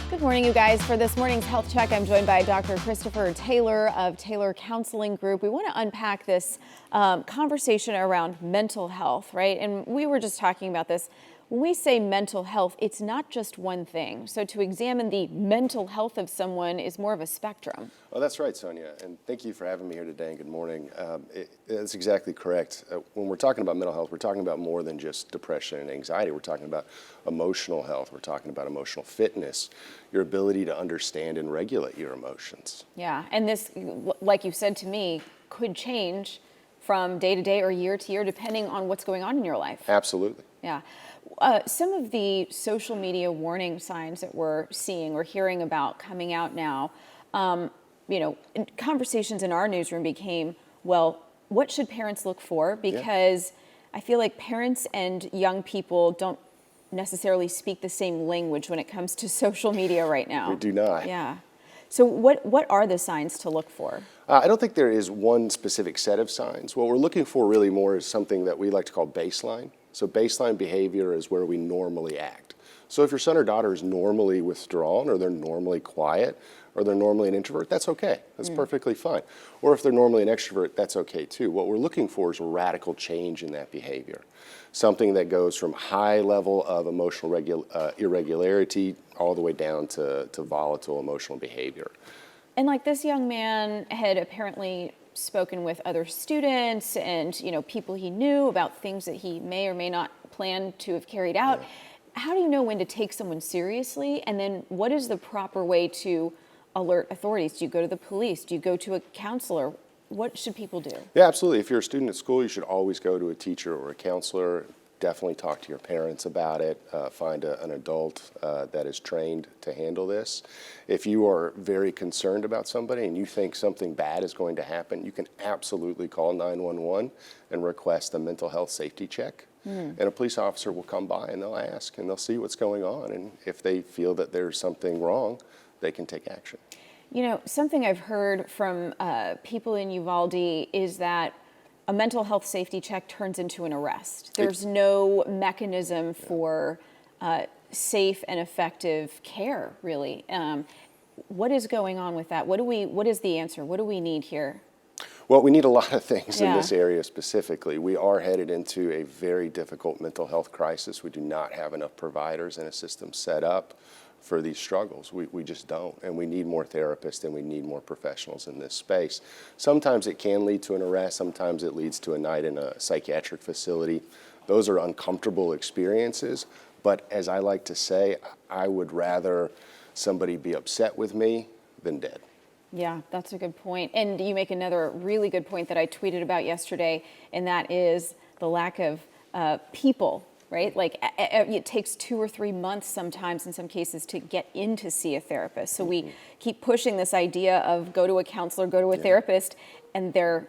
Good morning, you guys. For this morning's Health Check, I'm joined by Dr. Christopher Taylor of Taylor Counseling Group. We want to unpack this conversation around mental health, right? And we were just talking about this. When we say mental health, it's not just one thing. So to examine the mental health of someone is more of a spectrum. Oh, that's right, Sonia. And thank you for having me here today, and good morning. That's exactly correct. When we're talking about mental health, we're talking about more than just depression and anxiety. We're talking about emotional health. We're talking about emotional fitness, your ability to understand and regulate your emotions. Yeah, and this, like you said to me, could change from day to day or year to year, depending on what's going on in your life. Absolutely. Yeah. Some of the social media warning signs that we're seeing or hearing about coming out now, conversations in our newsroom became, well, what should parents look for? Because I feel like parents and young people don't necessarily speak the same language when it comes to social media right now. We do not. Yeah. So what are the signs to look for? I don't think there is one specific set of signs. What we're looking for really more is something that we like to call baseline. So baseline behavior is where we normally act. So if your son or daughter is normally withdrawn, or they're normally quiet, or they're normally an introvert, that's okay. That's perfectly fine. Or if they're normally an extrovert, that's okay too. What we're looking for is a radical change in that behavior. Something that goes from high level of emotional irregularity all the way down to volatile emotional behavior. And like this young man had apparently spoken with other students and, people he knew about things that he may or may not plan to have carried out. Yeah. How do you know when to take someone seriously? And then what is the proper way to alert authorities? Do you go to the police? Do you go to a counselor? What should people do? Yeah, absolutely. If you're a student at school, you should always go to a teacher or a counselor. Definitely talk to your parents about it. Find an adult that is trained to handle this. If you are very concerned about somebody and you think something bad is going to happen, you can absolutely call 911 and request a mental health safety check. And a police officer will come by and they'll ask and they'll see what's going on. And if they feel that there's something wrong, they can take action. Something I've heard from people in Uvalde is that a mental health safety check turns into an arrest. There's no mechanism for safe and effective care, really. What is going on with that? What is the answer? What do we need here? Well, we need a lot of things in this area specifically. We are headed into a very difficult mental health crisis. We do not have enough providers and a system set up for these struggles. We just don't. And we need more therapists and we need more professionals in this space. Sometimes it can lead to an arrest. Sometimes it leads to a night in a psychiatric facility. Those are uncomfortable experiences. But as I like to say, I would rather somebody be upset with me than dead. Yeah, that's a good point. And you make another really good point that I tweeted about yesterday, and that is the lack of people, right? Like it takes 2 or 3 months sometimes in some cases to get in to see a therapist. So we keep pushing this idea of go to a counselor, go to a therapist, and they're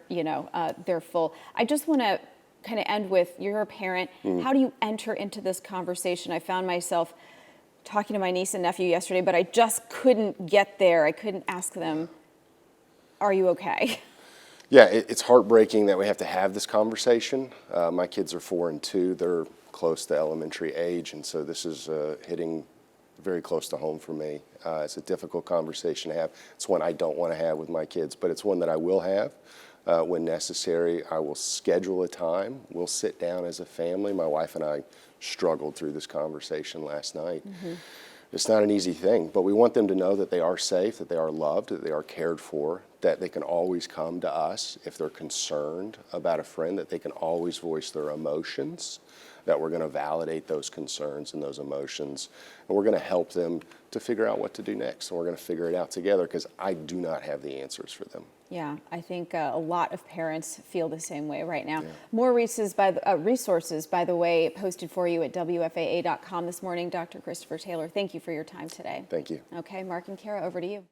full. I just want to kind of end with, you're a parent. How do you enter into this conversation? I found myself talking to my niece and nephew yesterday, but I just couldn't get there. I couldn't ask them, are you okay? Yeah, it's heartbreaking that we have to have this conversation. My kids are 4 and 2. They're close to elementary age, and so this is hitting very close to home for me. It's a difficult conversation to have. It's one I don't want to have with my kids, but it's one that I will have. When necessary, I will schedule a time. We'll sit down as a family. My wife and I struggled through this conversation last night. It's not an easy thing, but we want them to know that they are safe, that they are loved, that they are cared for, that they can always come to us if they're concerned about a friend, that they can always voice their emotions, that we're going to validate those concerns and those emotions, and we're going to help them to figure out what to do next, and we're going to figure it out together because I do not have the answers for them. Yeah, I think a lot of parents feel the same way right now. More resources, by the way, posted for you at WFAA.com this morning. Dr. Christopher Taylor, thank you for your time today. Thank you. Okay, Mark and Kara, over to you.